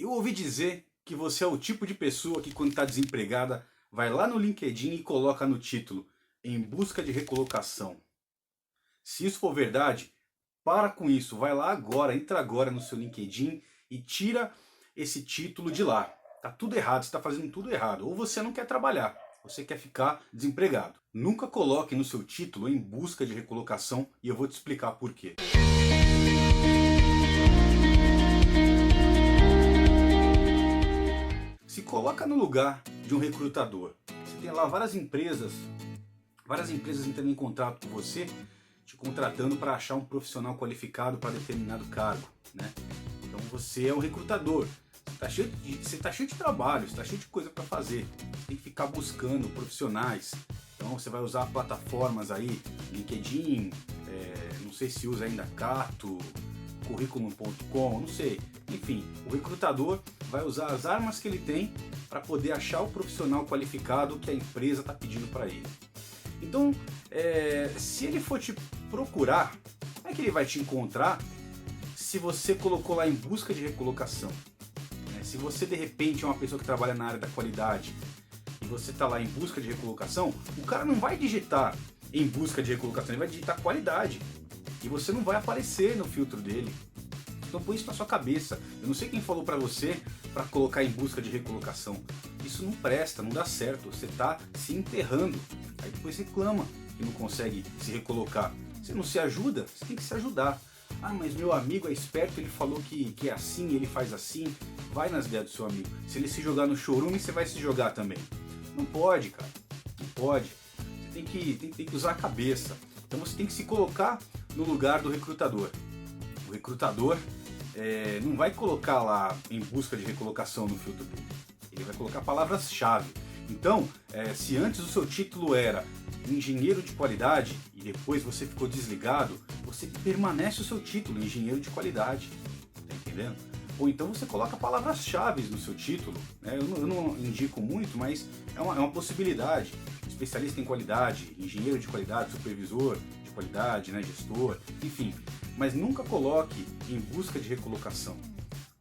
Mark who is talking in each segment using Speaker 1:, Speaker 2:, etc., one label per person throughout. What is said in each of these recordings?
Speaker 1: Eu ouvi dizer que você é o tipo de pessoa que, quando está desempregada, vai lá no LinkedIn e coloca no título "Em busca de recolocação". Se isso for verdade, para com isso, vai lá agora, entra agora no seu LinkedIn e tira esse título de lá. Tá tudo errado, você está fazendo tudo errado. Ou você não quer trabalhar, você quer ficar desempregado. Nunca coloque no seu título "Em busca de recolocação" e eu vou te explicar por quê. Se coloca no lugar de um recrutador. Você tem lá várias empresas entrando em contato com você, te contratando para achar um profissional qualificado para determinado cargo, né? Então você é um recrutador, você tá cheio de trabalho, você tá cheio de coisa para fazer, tem que ficar buscando profissionais. Então você vai usar plataformas aí, LinkedIn, não sei se usa ainda Cato, Curriculum.com, não sei. Enfim, o recrutador vai usar as armas que ele tem para poder achar o profissional qualificado que a empresa está pedindo para ele. Então, se ele for te procurar, como é que ele vai te encontrar se você colocou lá "Em busca de recolocação"? Se você de repente é uma pessoa que trabalha na área da qualidade e você está lá "Em busca de recolocação", o cara não vai digitar "Em busca de recolocação", ele vai digitar "qualidade". E você não vai aparecer no filtro dele. Então põe isso na sua cabeça. Eu não sei quem falou pra você para colocar "Em busca de recolocação". Isso não presta, não dá certo. Você tá se enterrando. Aí depois reclama que não consegue se recolocar. Você não se ajuda, você tem que se ajudar. Ah, mas meu amigo é esperto, ele falou que é assim, ele faz assim. Vai nas ideias do seu amigo. Se ele se jogar no chorume, você vai se jogar também. Não pode, cara. Não pode. Você tem que usar a cabeça. Então você tem que se colocar no lugar do recrutador. O recrutador não vai colocar lá "Em busca de recolocação" no filtro dele. Ele vai colocar palavras-chave. Então, se antes o seu título era "Engenheiro de qualidade" e depois você ficou desligado, você permanece o seu título "Engenheiro de qualidade". Tá entendendo? Ou então você coloca palavras-chave no seu título. Eu não indico muito, mas é uma possibilidade. Especialista em qualidade, engenheiro de qualidade, supervisor de qualidade, né, gestor, enfim. Mas nunca coloque "Em busca de recolocação".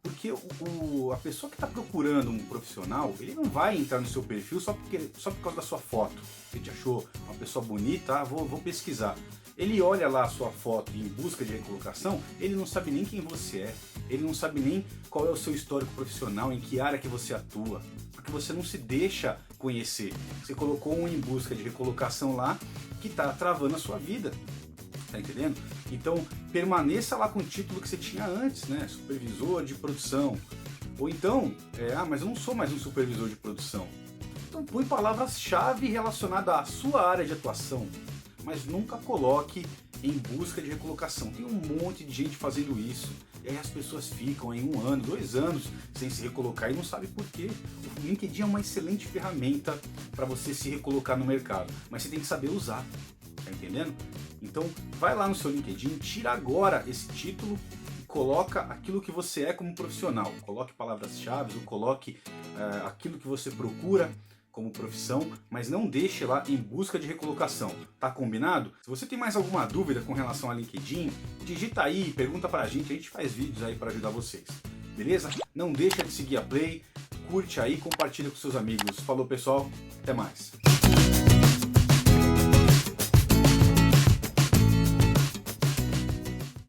Speaker 1: Porque a pessoa que está procurando um profissional, ele não vai entrar no seu perfil só por causa da sua foto. Você te achou uma pessoa bonita, vou pesquisar. Ele olha lá a sua foto "Em busca de recolocação", ele não sabe nem quem você é, ele não sabe nem qual é o seu histórico profissional, em que área que você atua, porque você não se deixa conhecer. Você colocou um "Em busca de recolocação" lá que está travando a sua vida. Tá entendendo? Então permaneça lá com o título que você tinha antes, né? Supervisor de produção. Ou então, mas eu não sou mais um supervisor de produção. Então põe palavras-chave relacionadas à sua área de atuação, mas nunca coloque "Em busca de recolocação". Tem um monte de gente fazendo isso. E aí as pessoas ficam aí 1 ano, 2 anos sem se recolocar e não sabem por quê. O LinkedIn é uma excelente ferramenta para você se recolocar no mercado, mas você tem que saber usar. Tá entendendo? Então vai lá no seu LinkedIn, tira agora esse título e coloca aquilo que você é como profissional. Coloque palavras-chave ou coloque aquilo que você procura como profissão, mas não deixe lá "Em busca de recolocação". Tá combinado? Se você tem mais alguma dúvida com relação a LinkedIn, digita aí, pergunta pra gente, a gente faz vídeos aí para ajudar vocês. Beleza? Não deixa de seguir a Play, curte aí, compartilha com seus amigos. Falou pessoal, até mais.